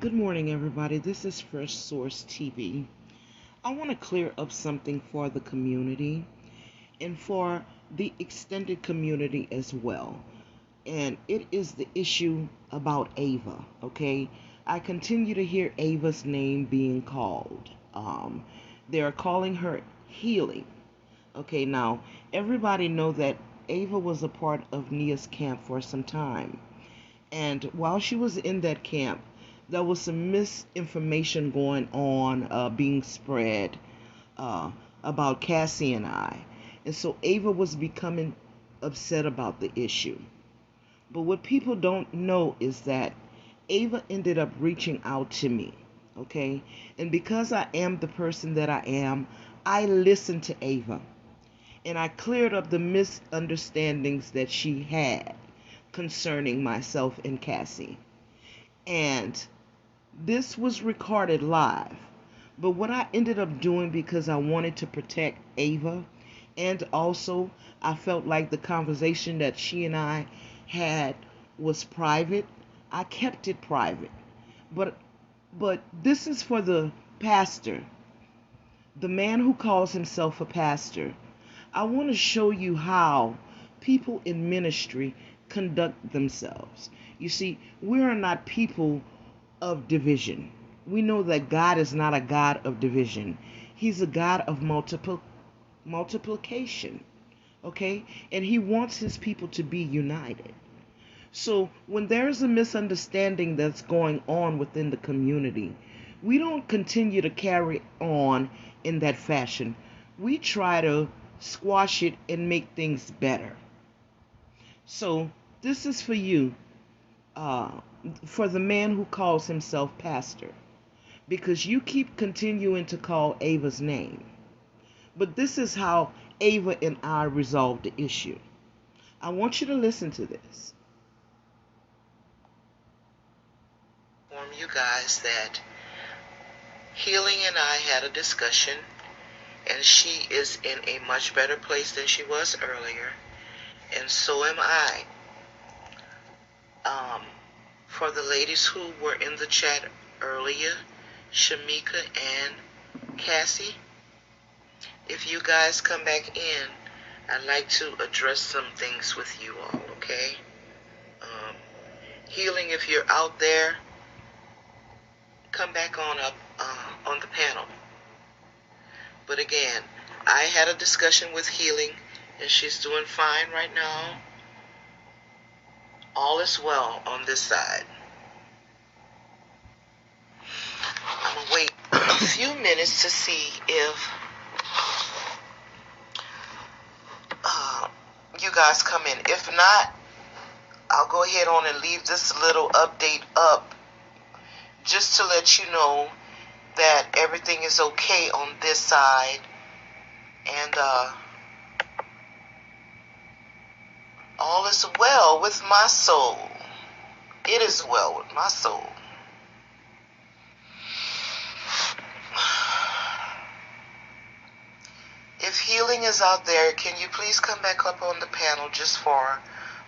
Good morning, everybody. This is Fresh Source TV. I want to clear up something for the community and for the extended community as well. And it is the issue about Ava, okay? I continue to hear Ava's name being called. They are calling her Healing. Okay, now, everybody know that Ava was a part of Nia's camp for some time. And while she was in that camp, there was some misinformation going on, being spread uh, about Cassie and I. And so Ava was becoming upset about the issue. But what people don't know is that Ava ended up reaching out to me. Okay? And because I am the person that I am, I listened to Ava. And I cleared up the misunderstandings that she had concerning myself and Cassie. And this was recorded live. But what I ended up doing, because I wanted to protect Ava, and also I felt like the conversation that she and I had was private, I kept it private. But this is for the pastor, the man who calls himself a pastor. I want to show you how people in ministry conduct themselves. You see, we are not people of division. We know that God is not a God of division. He's a God of multiplication. Okay? And he wants his people to be united. So when there's a misunderstanding that's going on within the community, we don't continue to carry on in that fashion. We try to squash it and make things better. So this is for you, uh, for the man who calls himself pastor, because you keep continuing to call Ava's name. But this is how Ava and I resolved the issue. I want you to listen to this. Inform you guys that Healing and I had a discussion, and she is in a much better place than she was earlier, and so am I. For the ladies who were in the chat earlier, Shamika and Cassie, if you guys come back in, I'd like to address some things with you all, okay? Healing, if you're out there, come back on up on the panel. But again, I had a discussion with Healing, and she's doing fine right now. All is well on this side. I'm going to wait a few minutes to see if you guys come in. If not, I'll go ahead on and leave this little update up just to let you know that everything is okay on this side. And all is well with my soul. It is well with my soul. If Healing is out there, can you please come back up on the panel just for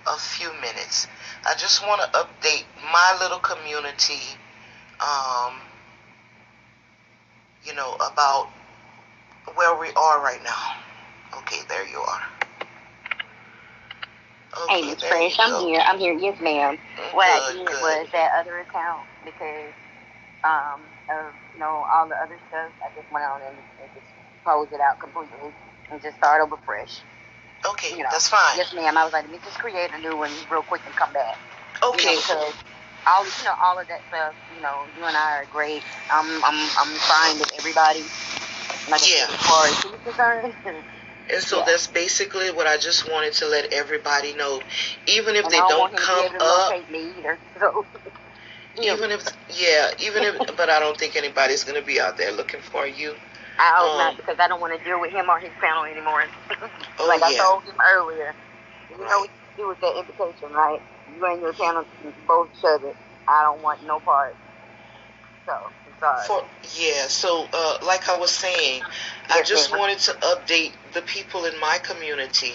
a few minutes? I just want to update my little community, about where we are right now. Okay, there you are. Okay, hey, Miss Fresh, I'm here. Yes, ma'am. What I did was that other account because of all the other stuff. I just went on and just closed it out completely and just start over fresh. Okay, that's fine. Yes, ma'am. I was like, let me just create a new one real quick and come back. Okay. Because all of that stuff. You and I are great. I'm fine with everybody. Like yeah. As far as she's concerned. And so that's basically what I just wanted to let everybody know. Even if they don't come up, me either, so. even if, but I don't think anybody's going to be out there looking for you. I hope not, because I don't want to deal with him or his panel anymore. I told him earlier. You know what you do with that invitation, right? You and your panel both shove it. I don't want no part. So, I'm sorry. So like I was saying, I just wanted to update the people in my community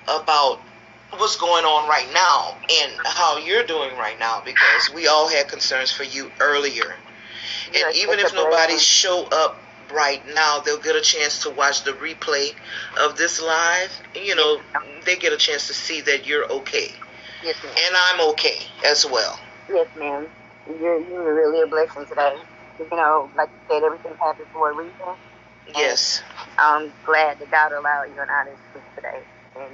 about what's going on right now and how you're doing right now, because we all had concerns for you earlier. And even if nobody show up right now, they'll get a chance to watch the replay of this live. You know, they get a chance to see that you're okay. Yes, ma'am. And I'm okay as well. Yes, ma'am. You're really a blessing today. You know, like you said, everything happens for a reason. Yes. I'm glad that God allowed you and I to speak today. And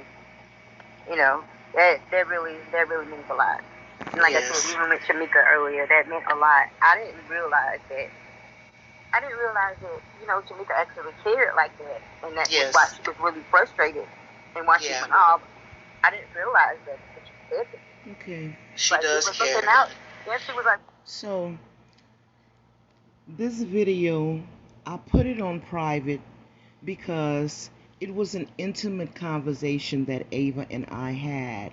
you know, that really means a lot. And like I said, even with Shamika earlier, that meant a lot. I didn't realize that, you know, Shamika actually cared like that. And that was why she was really frustrated and why she went off. I didn't realize that she said it. Okay. She does care. Yeah, she was like. So, this video, I put it on private because it was an intimate conversation that Ava and I had.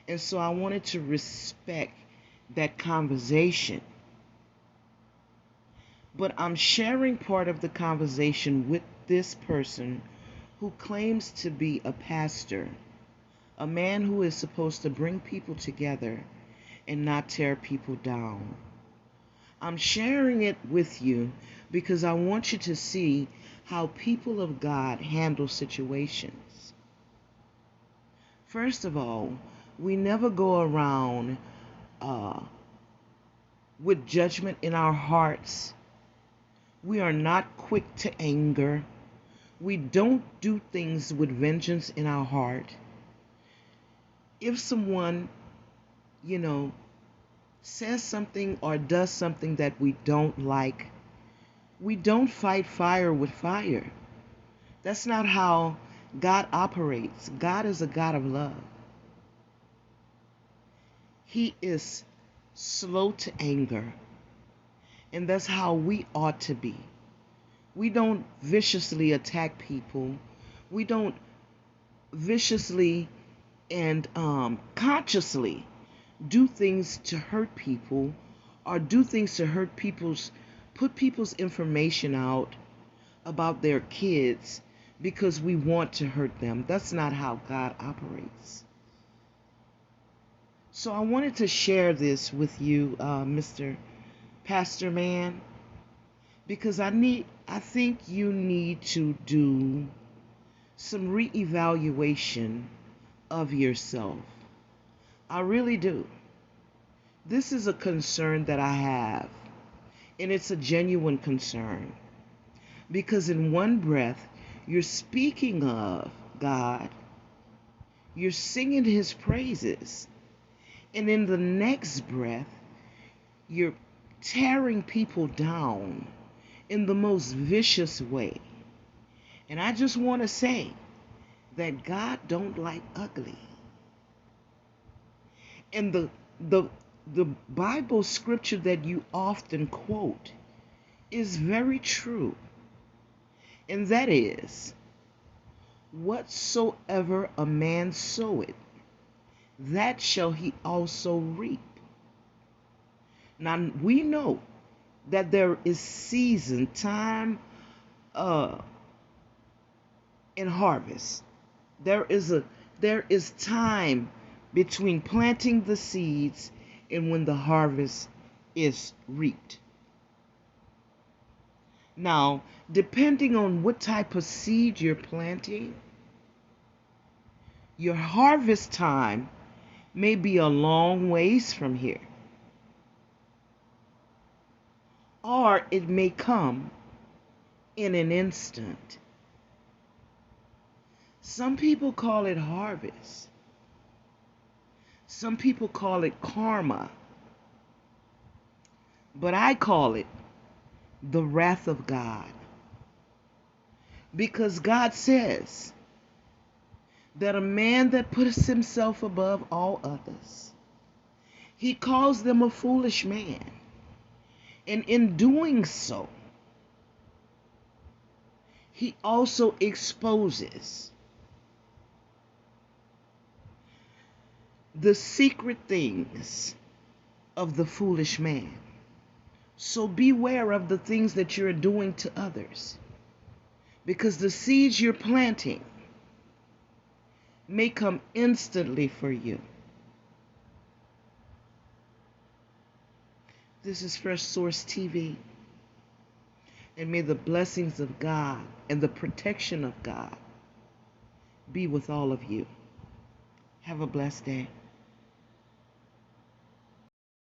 And so I wanted to respect that conversation. But I'm sharing part of the conversation with this person who claims to be a pastor, a man who is supposed to bring people together and not tear people down. I'm sharing it with you because I want you to see how people of God handle situations. First of all, we never go around with judgment in our hearts. We are not quick to anger. We don't do things with vengeance in our heart. If someone, you know, says something or does something that we don't like, we don't fight fire with fire. That's not how God operates. God is a God of love. He is slow to anger. And that's how we ought to be. We don't viciously attack people. We don't viciously and consciously do things to hurt people, or do things to hurt put people's information out about their kids because we want to hurt them. That's not how God operates. So I wanted to share this with you, Mr. Pastor Man, because I think you need to do some reevaluation of yourself. I really do. This is a concern that I have, and it's a genuine concern, because in one breath you're speaking of God, you're singing his praises, and in the next breath you're tearing people down in the most vicious way. And I just want to say that God don't like ugly. And the Bible scripture that you often quote is very true. And that is, whatsoever a man soweth, that shall he also reap. Now we know that there is season, time, in harvest. There is time between planting the seeds and when the harvest is reaped. Now, depending on what type of seed you're planting, your harvest time may be a long ways from here, or it may come in an instant. Some people call it harvest. Some people call it karma. But I call it the wrath of God. Because God says that a man that puts himself above all others, he calls them a foolish man. And in doing so, he also exposes the secret things of the foolish man. So beware of the things that you're doing to others, because the seeds you're planting may come instantly for you. This is Fresh Source TV. And may the blessings of God and the protection of God be with all of you. Have a blessed day.